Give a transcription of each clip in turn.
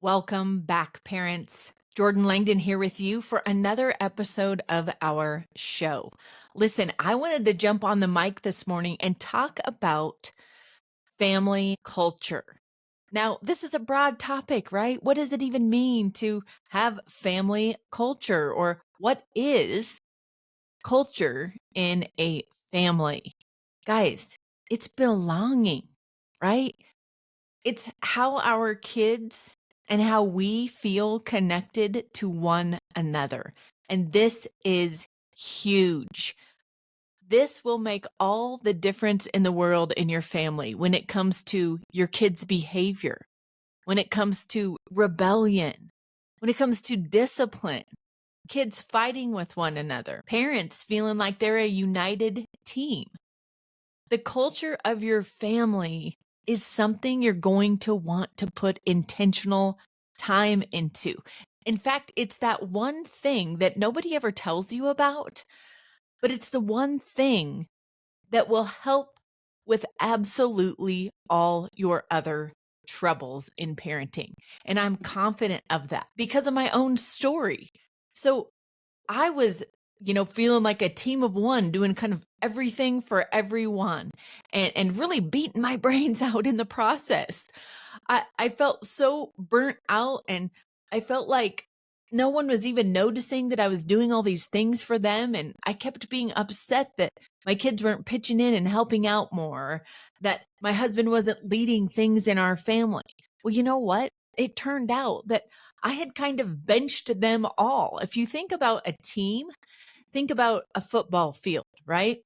Welcome back, parents. Jordan Langdon here with you for another episode of our show. Listen, I wanted to jump on the mic this morning and talk about family culture. Now, this is a broad topic, right? What does it even mean to have family culture, or what is culture in a family? Guys, it's belonging, right? It's how our kids and how we feel connected to one another. And this is huge. This will make all the difference in the world in your family when it comes to your kids' behavior, when it comes to rebellion, when it comes to discipline, kids fighting with one another, parents feeling like they're a united team. The culture of your family is something you're going to want to put intentional time into. In fact, it's that one thing that nobody ever tells you about, but it's the one thing that will help with absolutely all your other troubles in parenting. And I'm confident of that because of my own story. So I was, feeling like a team of one, doing kind of everything for everyone and really beating my brains out in the process. I felt so burnt out, and I felt like no one was even noticing that I was doing all these things for them. And I kept being upset that my kids weren't pitching in and helping out more, that my husband wasn't leading things in our family. Well, you know what? It turned out that I had kind of benched them all. If you think about a team, think about a football field, right?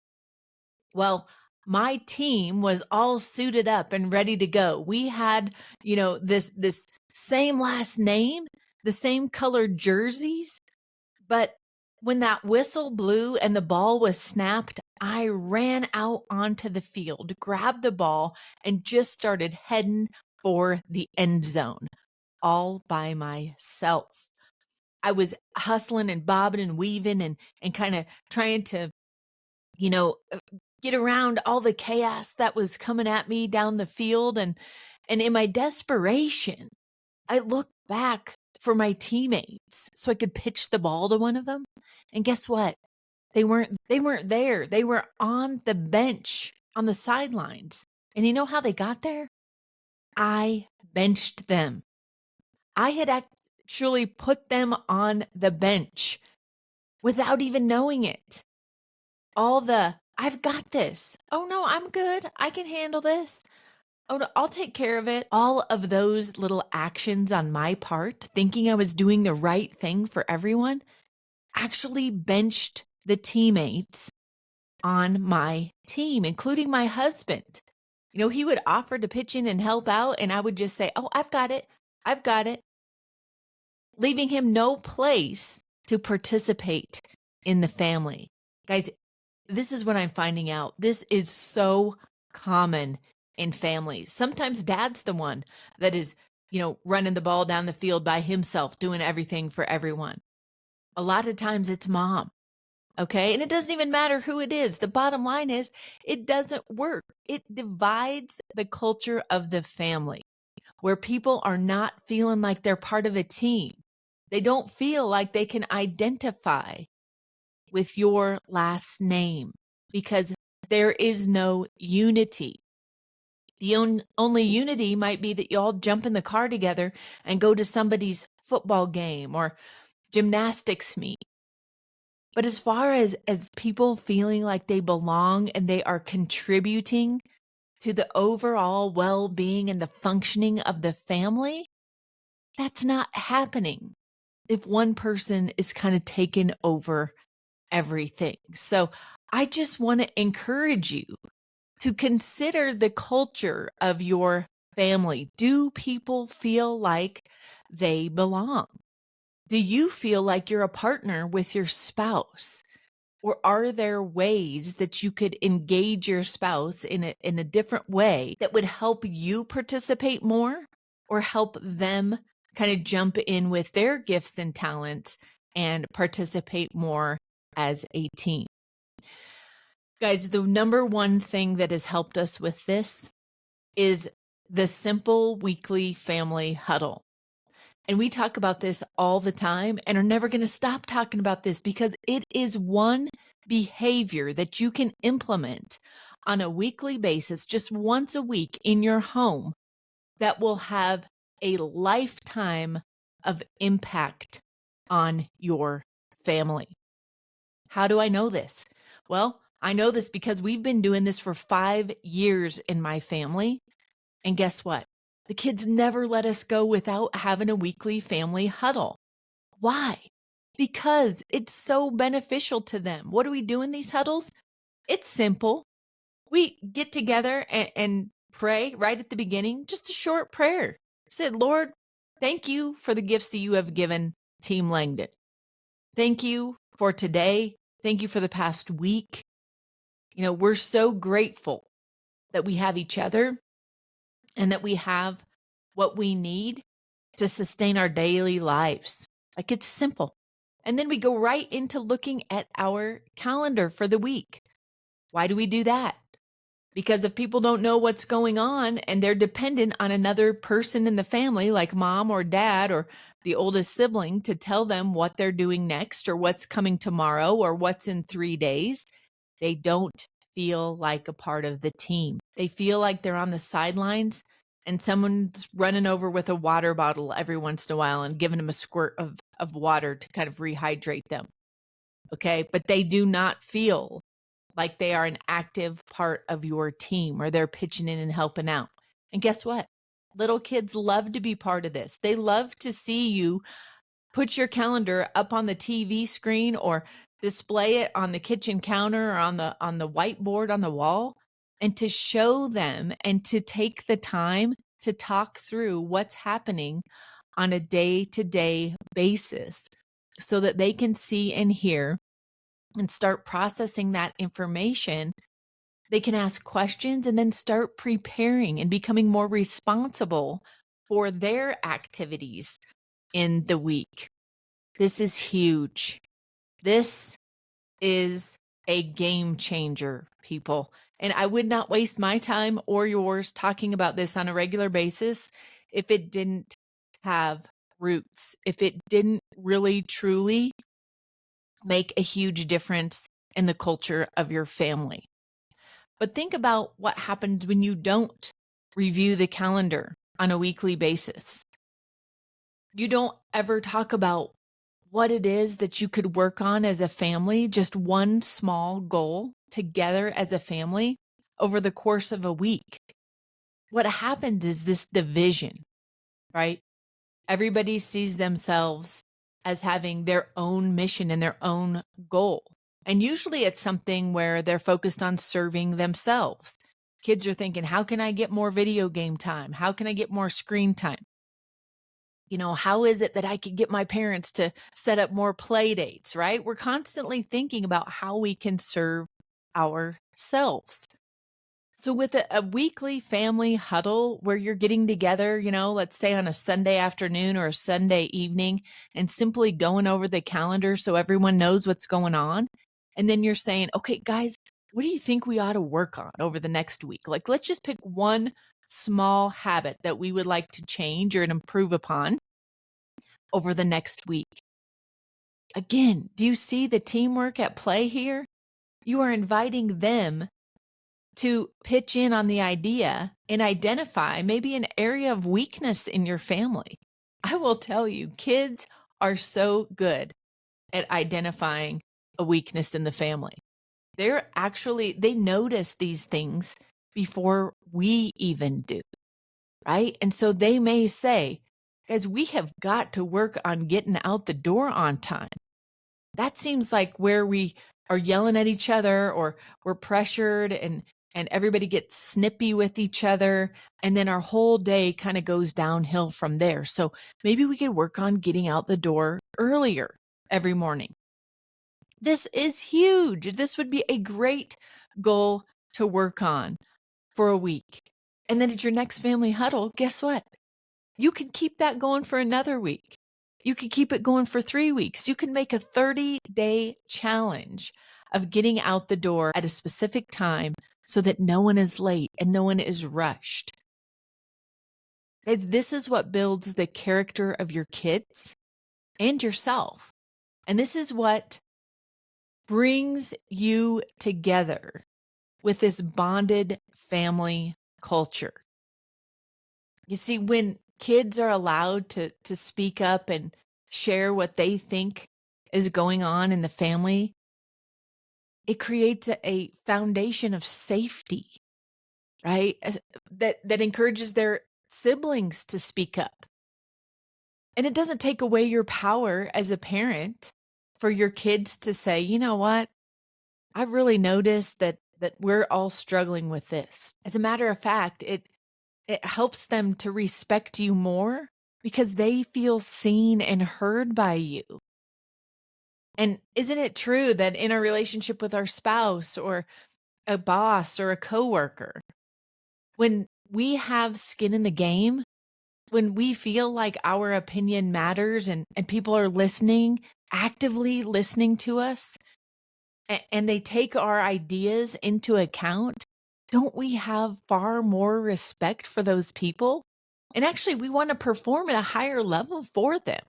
Well, my team was all suited up and ready to go. We had, this same last name, the same colored jerseys, but when that whistle blew and the ball was snapped, I ran out onto the field, grabbed the ball, and just started heading for the end zone all by myself. I was hustling and bobbing and weaving and kind of trying to, you know, uh, get around all the chaos that was coming at me down the field. And in my desperation, I looked back for my teammates so I could pitch the ball to one of them. And guess what? They weren't there. They were on the bench on the sidelines. And you know how they got there? I benched them. I had actually put them on the bench without even knowing it. All the, I've got this. Oh no, I'm good. I can handle this. Oh no, I'll take care of it. All of those little actions on my part, thinking I was doing the right thing for everyone, actually benched the teammates on my team, including my husband. He would offer to pitch in and help out, and I would just say, "Oh, I've got it. I've got it," leaving him no place to participate in the family. Guys, this is what I'm finding out. This is so common in families. Sometimes dad's the one that is, running the ball down the field by himself, doing everything for everyone. A lot of times it's mom. Okay. And it doesn't even matter who it is. The bottom line is it doesn't work. It divides the culture of the family where people are not feeling like they're part of a team. They don't feel like they can identify with your last name because there is no unity. The only unity might be that you all jump in the car together and go to somebody's football game or gymnastics meet. But as far as people feeling like they belong and they are contributing to the overall well-being and the functioning of the family, that's not happening if one person is kind of taking over everything. So I just want to encourage you to consider the culture of your family. Do people feel like they belong? Do you feel like you're a partner with your spouse? Or are there ways that you could engage your spouse in a different way that would help you participate more or help them kind of jump in with their gifts and talents and participate more as a team? Guys, the number one thing that has helped us with this is the simple weekly family huddle. And we talk about this all the time and are never going to stop talking about this because it is one behavior that you can implement on a weekly basis, just once a week in your home, that will have a lifetime of impact on your family. How do I know this? Well, I know this because we've been doing this for 5 years in my family. And guess what? The kids never let us go without having a weekly family huddle. Why? Because it's so beneficial to them. What do we do in these huddles? It's simple. We get together and pray right at the beginning, just a short prayer. Said, Lord, thank you for the gifts that you have given Team Langdon. Thank you for today. Thank you for the past week. We're so grateful that we have each other and that we have what we need to sustain our daily lives. Like, it's simple. And then we go right into looking at our calendar for the week. Why do we do that? Because if people don't know what's going on and they're dependent on another person in the family, like mom or dad or the oldest sibling, to tell them what they're doing next or what's coming tomorrow or what's in 3 days, they don't feel like a part of the team. They feel like they're on the sidelines and someone's running over with a water bottle every once in a while and giving them a squirt of water to kind of rehydrate them. Okay. But they do not feel like they are an active part of your team or they're pitching in and helping out. And guess what? Little kids love to be part of this. They love to see you put your calendar up on the TV screen or display it on the kitchen counter or on the whiteboard on the wall, and to show them and to take the time to talk through what's happening on a day-to-day basis so that they can see and hear and start processing that information. They can ask questions and then start preparing and becoming more responsible for their activities in the week. This is huge. This is a game changer, people. And I would not waste my time or yours talking about this on a regular basis if it didn't have roots, if it didn't really, truly make a huge difference in the culture of your family. But think about what happens when you don't review the calendar on a weekly basis. You don't ever talk about what it is that you could work on as a family, just one small goal together as a family over the course of a week. What happens is this division, right? Everybody sees themselves as having their own mission and their own goal. And usually it's something where they're focused on serving themselves. Kids are thinking, how can I get more video game time? How can I get more screen time? How is it that I could get my parents to set up more play dates, right? We're constantly thinking about how we can serve ourselves. So with a weekly family huddle where you're getting together, let's say on a Sunday afternoon or a Sunday evening, and simply going over the calendar so everyone knows what's going on. And then you're saying, okay, guys, what do you think we ought to work on over the next week? Like, let's just pick one small habit that we would like to change or improve upon over the next week. Again, do you see the teamwork at play here? You are inviting them to pitch in on the idea and identify maybe an area of weakness in your family. I will tell you, kids are so good at identifying a weakness in the family. They notice these things before we even do, right? And so they may say, guys, we have got to work on getting out the door on time. That seems like where we are yelling at each other or we're pressured and everybody gets snippy with each other. And then our whole day kind of goes downhill from there. So maybe we could work on getting out the door earlier every morning. This is huge. This would be a great goal to work on for a week. And then at your next family huddle, guess what? You can keep that going for another week. You could keep it going for 3 weeks. You can make a 30-day challenge of getting out the door at a specific time so that no one is late and no one is rushed. Guys, this is what builds the character of your kids and yourself. And this is what brings you together with this bonded family culture. You see, when kids are allowed to speak up and share what they think is going on in the family, it creates a foundation of safety, right? That encourages their siblings to speak up. And it doesn't take away your power as a parent for your kids to say, you know what? I've really noticed that we're all struggling with this. As a matter of fact, it helps them to respect you more because they feel seen and heard by you. And isn't it true that in a relationship with our spouse or a boss or a coworker, when we have skin in the game, when we feel like our opinion matters and people are listening, actively listening to us, and they take our ideas into account, don't we have far more respect for those people? And actually, we want to perform at a higher level for them.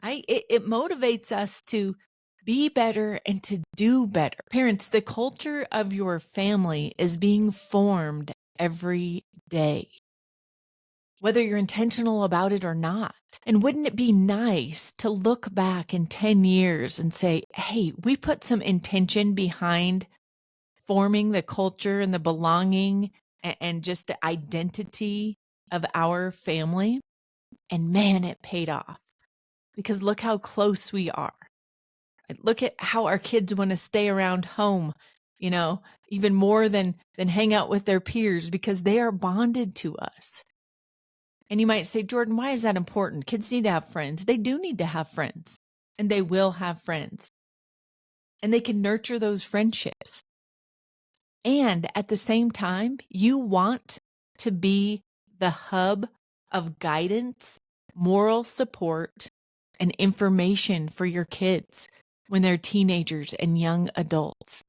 It motivates us to be better and to do better. Parents, the culture of your family is being formed every day, whether you're intentional about it or not. And wouldn't it be nice to look back in 10 years and say, hey, we put some intention behind forming the culture and the belonging and just the identity of our family? And man, it paid off because look how close we are. Look at how our kids want to stay around home, even more than hang out with their peers because they are bonded to us. And you might say, Jordan, why is that important? Kids need to have friends. They do need to have friends, and they will have friends. And they can nurture those friendships. And at the same time, you want to be the hub of guidance, moral support, and information for your kids when they're teenagers and young adults.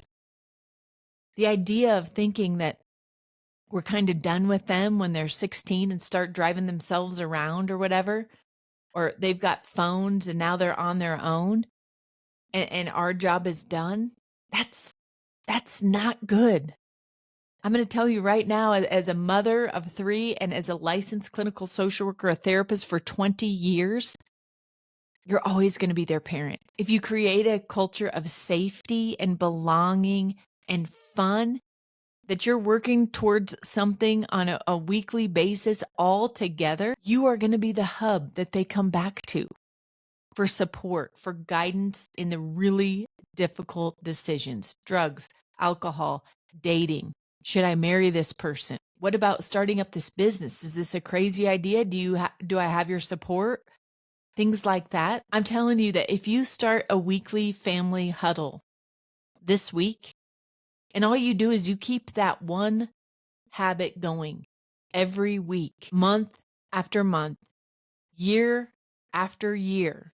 The idea of thinking that we're kind of done with them when they're 16 and start driving themselves around or whatever, or they've got phones and now they're on their own and our job is done, that's not good. I'm going to tell you right now, as a mother of 3 and as a licensed clinical social worker, a therapist for 20 years, you're always going to be their parent. If you create a culture of safety and belonging and fun, that you're working towards something on a weekly basis all together, you are going to be the hub that they come back to for support, for guidance in the really difficult decisions: drugs, alcohol, dating. Should I marry this person? What about starting up this business? Is this a crazy idea? Do I have your support? Things like that. I'm telling you that if you start a weekly family huddle this week, and all you do is you keep that one habit going every week, month after month, year after year,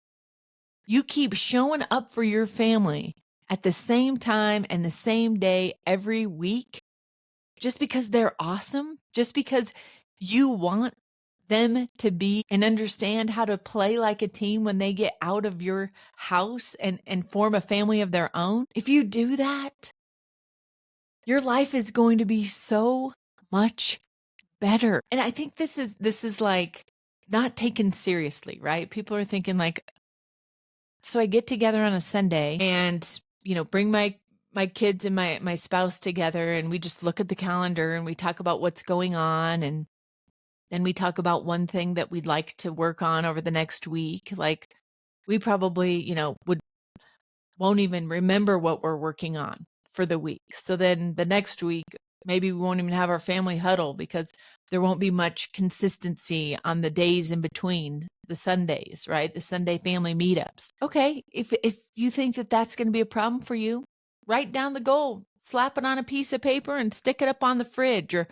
you keep showing up for your family at the same time and the same day every week, just because they're awesome, just because you want them to be and understand how to play like a team when they get out of your house and form a family of their own. If you do that, your life is going to be so much better. And I think this is like not taken seriously, right? People are thinking like, so I get together on a Sunday and, bring my kids and my spouse together, and we just look at the calendar and we talk about what's going on, and then we talk about one thing that we'd like to work on over the next week. Like we probably, won't even remember what we're working on for the week. So then the next week, maybe we won't even have our family huddle because there won't be much consistency on the days in between the Sundays, right? The Sunday family meetups. Okay, if you think that that's going to be a problem for you, write down the goal, slap it on a piece of paper and stick it up on the fridge, or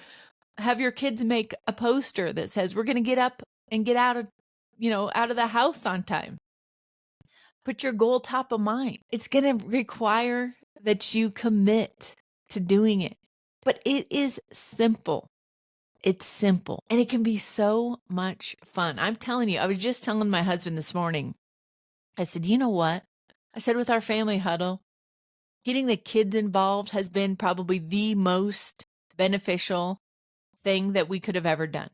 have your kids make a poster that says we're going to get up and get out of the house on time. Put your goal top of mind. It's going to require that you commit to doing it, but it is simple. It's simple and it can be so much fun. I'm telling you, I was just telling my husband this morning, I said, you know what? I said, with our family huddle, getting the kids involved has been probably the most beneficial thing that we could have ever done.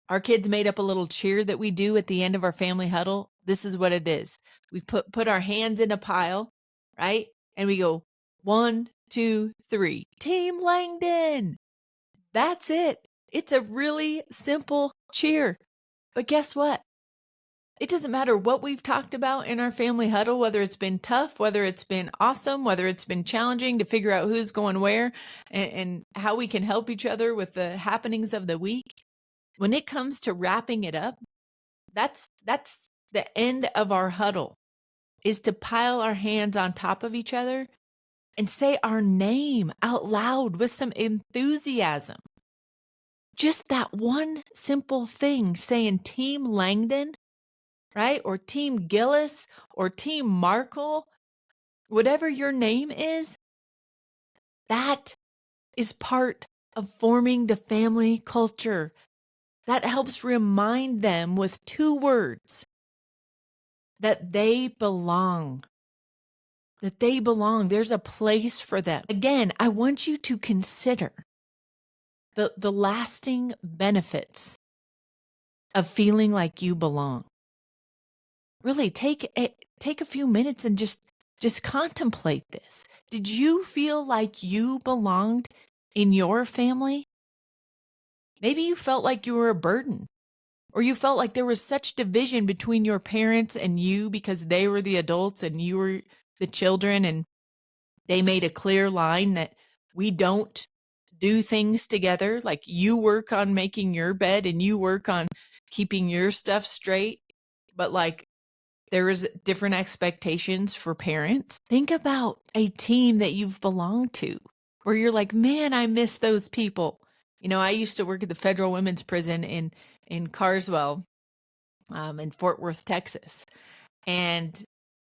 Our kids made up a little cheer that we do at the end of our family huddle. This is what it is. We put our hands in a pile, right? And we go 1, 2, 3. Team Langdon. That's it. It's a really simple cheer. But guess what? It doesn't matter what we've talked about in our family huddle, whether it's been tough, whether it's been awesome, whether it's been challenging to figure out who's going where and how we can help each other with the happenings of the week. When it comes to wrapping it up, that's the end of our huddle, is to pile our hands on top of each other and say our name out loud with some enthusiasm. Just that one simple thing, saying Team Langdon, right? Or Team Gillis or Team Markle, whatever your name is, that is part of forming the family culture. That helps remind them with 2 words that they belong. That they belong. There's a place for them. Again, I want you to consider the lasting benefits of feeling like you belong. Really take a few minutes and just contemplate this. Did you feel like you belonged in your family? Maybe you felt like you were a burden, or you felt like there was such division between your parents and you because they were the adults and you were the children, and they made a clear line that we don't do things together. Like, you work on making your bed and you work on keeping your stuff straight, but like there is different expectations for parents. Think about a team that you've belonged to where you're like, man, I miss those people. You know, I used to work at the Federal Women's Prison in Carswell, in Fort Worth, Texas. And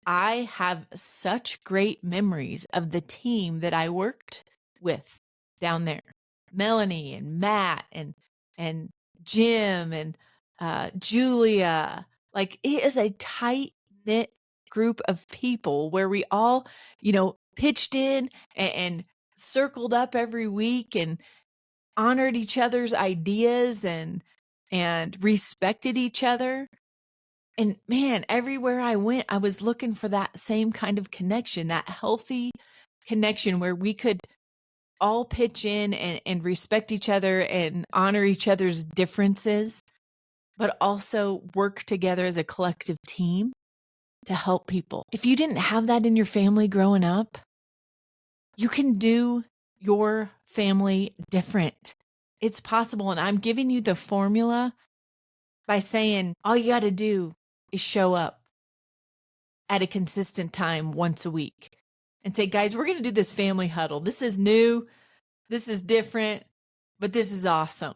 I have such great memories of the team that I worked with down there. Melanie and Matt and Jim and Julia. Like, it is a tight knit group of people where we all, pitched in and circled up every week and honored each other's ideas and respected each other. And man, everywhere I went, I was looking for that same kind of connection, that healthy connection where we could all pitch in and respect each other and honor each other's differences, but also work together as a collective team to help people. If you didn't have that in your family growing up, you can do your family different. It's possible. And I'm giving you the formula by saying all you got to do is show up at a consistent time once a week and say, guys, we're going to do this family huddle. This is new. This is different, but this is awesome.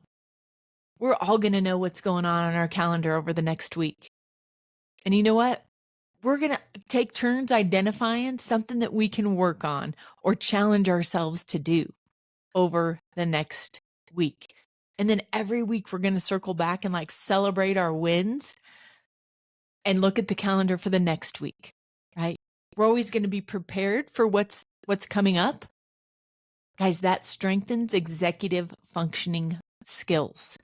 We're all going to know what's going on our calendar over the next week. And you know what? We're going to take turns identifying something that we can work on or challenge ourselves to do over the next week. And then every week we're going to circle back and like celebrate our wins and look at the calendar for the next week, right? We're always going to be prepared for what's coming up. Guys, that strengthens executive functioning skills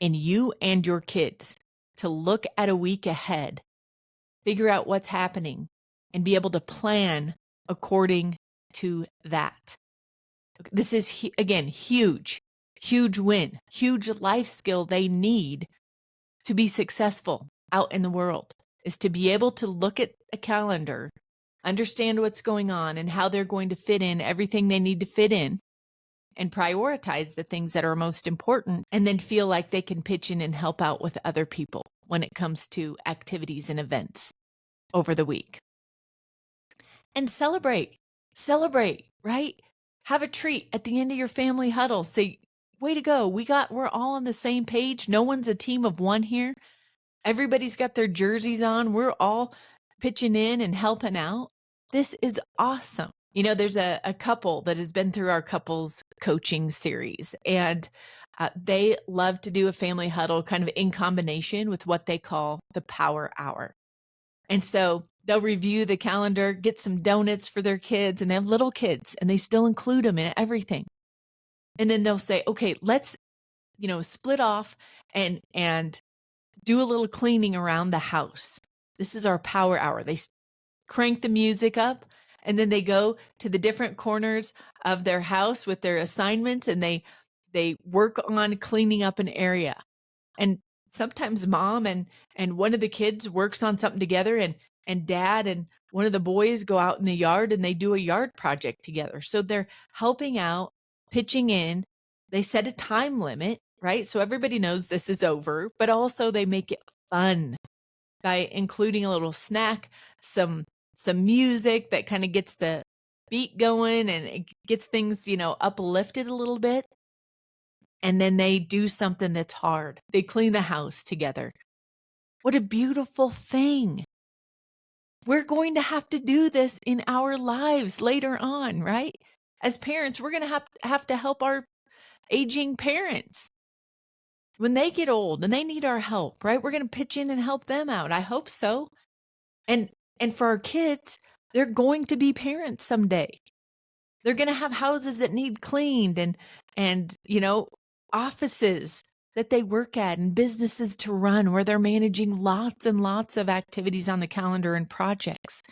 in you and your kids to look at a week ahead, figure out what's happening, and be able to plan according to that. This is, again, huge win, huge life skill they need to be successful out in the world, is to be able to look at a calendar, understand what's going on and how they're going to fit in everything they need to fit in, and prioritize the things that are most important, and then feel like they can pitch in and help out with other people when it comes to activities and events over the week. And celebrate, right? Have a treat at the end of your family huddle. Say, way to go. We're all on the same page. No one's a team of one here. Everybody's got their jerseys on. We're all pitching in and helping out. This is awesome. You know, there's a couple that has been through our couples coaching series, and They love to do a family huddle kind of in combination with what they call the power hour. And so they'll review the calendar, get some donuts for their kids, and they have little kids and they still include them in everything. And then they'll say, okay, let's, split off and do a little cleaning around the house. This is our power hour. They crank the music up, and then they go to the different corners of their house with their assignments, and they work on cleaning up an area. And sometimes mom and one of the kids works on something together, and dad and one of the boys go out in the yard and they do a yard project together. So they're helping out, pitching in. They set a time limit, right? So everybody knows this is over, but also they make it fun by including a little snack, some music that kind of gets the beat going and it gets things, uplifted a little bit. And then they do something that's hard. They clean the house together. What a beautiful thing. We're going to have to do this in our lives later on, right? As parents, we're going to have to help our aging parents when they get old and they need our help, right? We're going to pitch in and help them out. I hope so. And for our kids, they're going to be parents someday. They're going to have houses that need cleaned and offices that they work at and businesses to run where they're managing lots and lots of activities on the calendar and projects.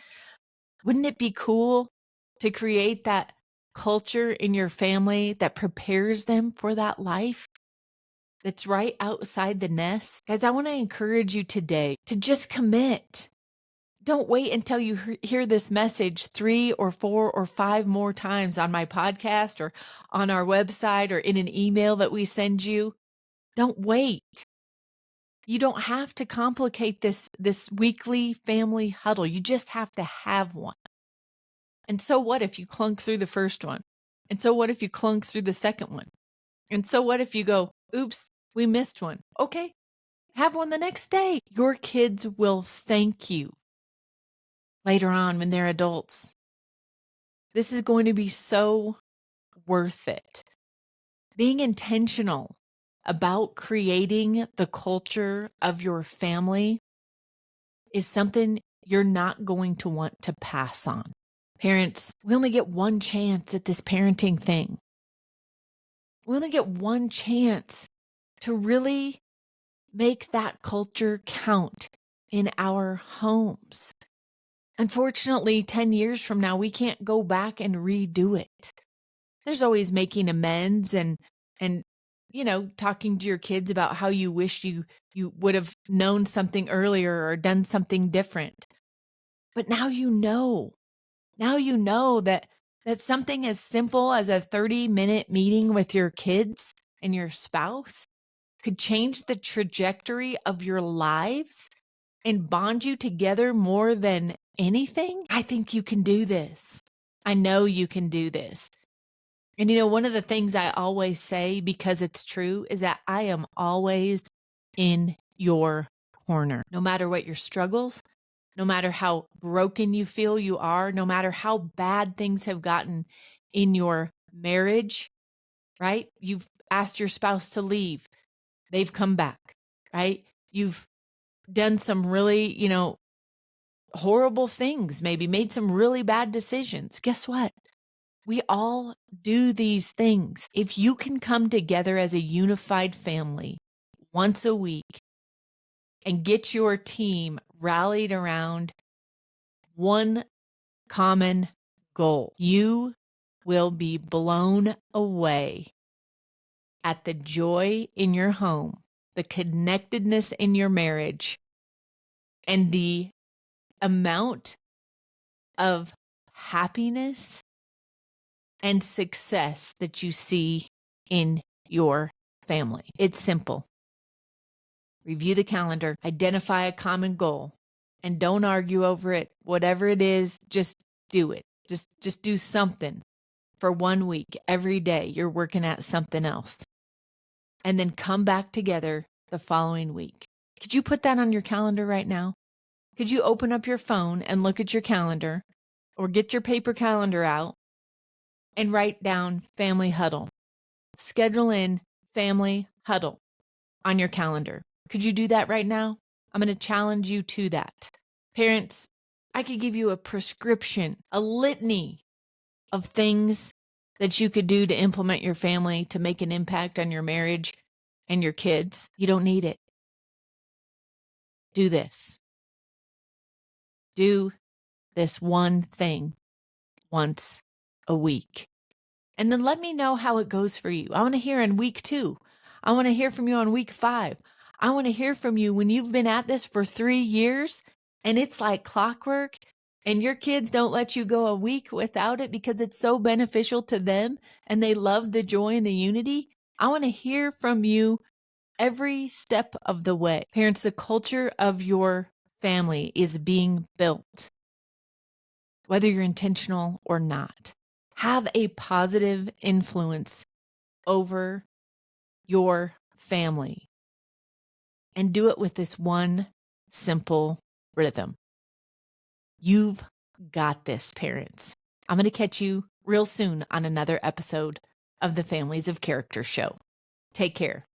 Wouldn't it be cool to create that culture in your family that prepares them for that life that's right outside the nest? Guys, I want to encourage you today to just commit. Don't wait until you hear this message 3 or 4 or 5 more times on my podcast or on our website or in an email that we send you. Don't wait. You don't have to complicate this weekly family huddle. You just have to have one. And so what if you clunk through the first one? And so what if you clunk through the second one? And so what if you go, oops, we missed one? Okay, have one the next day. Your kids will thank you later on when they're adults. This is going to be so worth it. Being intentional about creating the culture of your family is something you're not going to want to pass on. Parents, we only get one chance at this parenting thing. We only get one chance to really make that culture count in our homes. Unfortunately, 10 years from now, we can't go back and redo it. There's always making amends and talking to your kids about how you wish you would have known something earlier or done something different. But now you know. Now you know that something as simple as a 30-minute meeting with your kids and your spouse could change the trajectory of your lives and bond you together more than anything. I think you can do this. I know you can do this. And one of the things I always say, because it's true, is that I am always in your corner. No matter what your struggles, no matter how broken you feel you are, no matter how bad things have gotten in your marriage, right? You've asked your spouse to leave. They've come back, right? You've done some really, horrible things, maybe made some really bad decisions. Guess what? We all do these things. If you can come together as a unified family once a week and get your team rallied around one common goal, you will be blown away at the joy in your home, the connectedness in your marriage, and the amount of happiness and success that you see in your family. It's simple. Review the calendar, identify a common goal, and don't argue over it. Whatever it is, just do it. Just do something for 1 week. Every day you're working at something else. And then come back together the following week. Could you put that on your calendar right now? Could you open up your phone and look at your calendar or get your paper calendar out and write down family huddle? Schedule in family huddle on your calendar. Could you do that right now? I'm going to challenge you to that. Parents, I could give you a prescription, a litany of things that you could do to implement your family to make an impact on your marriage and your kids. You don't need it. Do this. Do this one thing once a week. And then let me know how it goes for you. I want to hear in week 2. I want to hear from you on week 5. I want to hear from you when you've been at this for 3 years and it's like clockwork and your kids don't let you go a week without it because it's so beneficial to them and they love the joy and the unity. I want to hear from you every step of the way. Parents, the culture of your family is being built, whether you're intentional or not. Have a positive influence over your family and do it with this one simple rhythm. You've got this, parents. I'm going to catch you real soon on another episode of the Families of Character show. Take care.